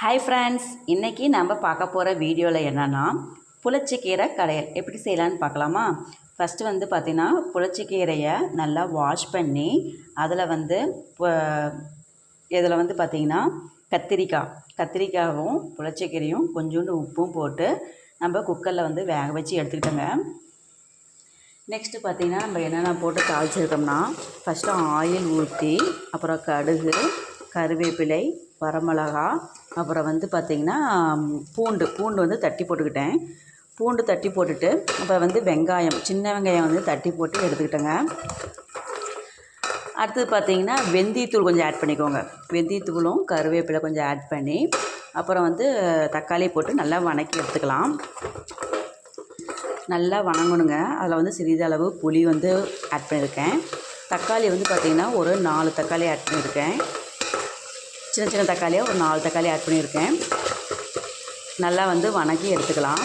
Hi friends, இன்றைக்கி நம்ம பார்க்க போகிற வீடியோவில் என்னென்னா புளிச்சக்கீரை கடையல் எப்படி செய்யலான்னு பார்க்கலாமா. ஃபஸ்ட்டு வந்து பார்த்திங்கன்னா புளிச்சக்கீரையை நல்லா வாஷ் பண்ணி அதில் வந்து இதில் வந்து பார்த்திங்கன்னா கத்திரிக்காயும் புளிச்சக்கீரையும் கொஞ்சோண்டு உப்பும் போட்டு நம்ம குக்கரில் வந்து வேக வச்சு எடுத்துக்கிட்டோங்க. நெக்ஸ்ட்டு பார்த்திங்கன்னா நம்ம என்னென்ன போட்டு தாளிச்சிருக்கோம்னா ஃபஸ்ட்டு ஆயில் ஊற்றி அப்புறம் கடுகு, கருவேப்பிலை, வரமிளகா, அப்புறம் வந்து பார்த்திங்கன்னா பூண்டு வந்து தட்டி போட்டுக்கிட்டேன். பூண்டு தட்டி போட்டுட்டு அப்புறம் வந்து சின்ன வெங்காயம் வந்து தட்டி போட்டு எடுத்துக்கிட்டேங்க. அடுத்தது பார்த்திங்கன்னா வெந்தயத்தூள் கொஞ்சம் ஆட் பண்ணிக்கோங்க. வெந்தயத்தூளும் கருவேப்பிலை கொஞ்சம் ஆட் பண்ணி அப்புறம் வந்து தக்காளி போட்டு நல்லா வதக்கி எடுத்துக்கலாம். நல்லா வதங்கணுங்க. அதில் வந்து சிறிதளவு புளி வந்து ஆட் பண்ணியிருக்கேன். தக்காளி வந்து பார்த்திங்கன்னா ஒரு 4 தக்காளி ஆட் பண்ணியிருக்கேன். சின்ன தக்காளியாக ஒரு 4 தக்காளி ஆட் பண்ணியிருக்கேன். நல்லா வந்து வதக்கி எடுத்துக்கலாம்.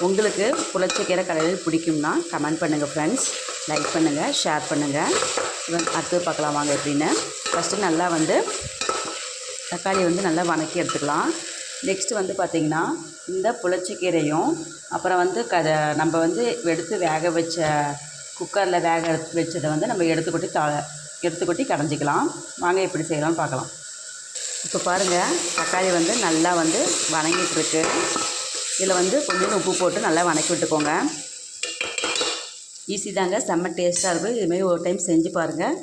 உங்களுக்கு புளிச்சக்கீரை கடையில் பிடிக்கும்னா கமெண்ட் பண்ணுங்கள் ஃப்ரெண்ட்ஸ், லைக் பண்ணுங்கள், ஷேர் பண்ணுங்கள். அடுத்து பார்க்கலாம் வாங்க எப்படின்னு. ஃபஸ்ட்டு நல்லா வந்து தக்காளி வந்து நல்லா வதக்கி எடுத்துக்கலாம். நெக்ஸ்ட்டு வந்து பார்த்திங்கன்னா இந்த புளிச்சக்கீரையும் அப்புறம் வந்து நம்ம வந்து எடுத்து வேக வச்ச குக்கரில் வேக வச்சதை வந்து நம்ம எடுத்து கொட்டி கடைஞ்சிக்கலாம். வாங்க எப்படி செய்யலாம்னு பார்க்கலாம். இப்போ பாருங்கள், தக்காளி வந்து நல்லா வந்து வதங்கிட்டுருக்கு. இதில் வந்து கொஞ்சம் உப்பு போட்டு நல்லா வதக்கி விட்டுக்கோங்க. ஈஸி தாங்க, செம்ம டேஸ்ட்டாக இருக்கும். இதுமாரி ஒரு டைம் செஞ்சு பாருங்கள்,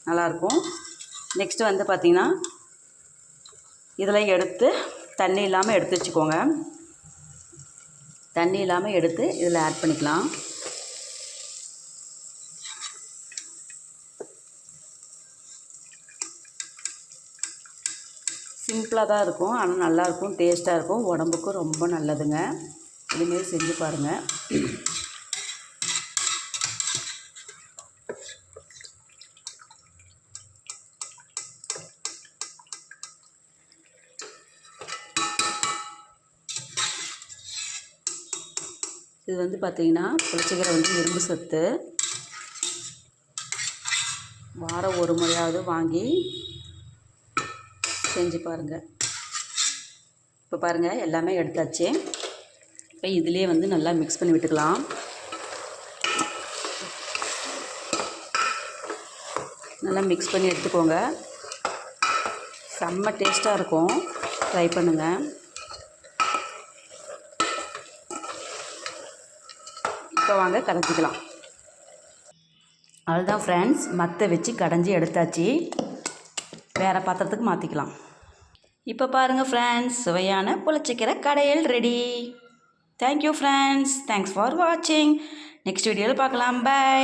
நல்லாயிருக்கும். நெக்ஸ்ட்டு வந்து பார்த்திங்கன்னா இதில் எடுத்து தண்ணி இல்லாமல் எடுத்து வச்சுக்கோங்க. தண்ணி இல்லாமல் எடுத்து இதில் ஆட் பண்ணிக்கலாம். சிம்பிளாக தான் இருக்கும், ஆனால் நல்லாயிருக்கும், டேஸ்ட்டாக இருக்கும், உடம்புக்கும் ரொம்ப நல்லதுங்க. இதுமாரி செஞ்சு பாருங்கள். இது வந்து பார்த்திங்கன்னா புளிச்சக்கீரை வந்து இரும்பு சத்து. வாரம் ஒரு முறையாவது வாங்கி செஞ்சு பாருங்கள். இப்போ பாருங்கள், எல்லாமே எடுத்தாச்சு. இப்போ இதிலே வந்து நல்லா மிக்ஸ் பண்ணி விட்டுக்கலாம். நல்லா மிக்ஸ் பண்ணி எடுத்துக்கோங்க. செம்ம டேஸ்ட்டாக இருக்கும், ட்ரை பண்ணுங்கள். இப்போ வாங்க கடைஞ்சிக்கலாம். அவ்வளோதான் ஃப்ரெண்ட்ஸ், மற்ற வச்சு கடைஞ்சி எடுத்தாச்சு. வேறு பாத்திரத்துக்கு மாற்றிக்கலாம். இப்போ பாருங்கள் ஃப்ரெண்ட்ஸ், சுவையான புளிச்சக்கீரை கடையல் ready. Thank you friends, thanks for வாட்சிங். நெக்ஸ்ட் வீடியோவில் பார்க்கலாம். பை.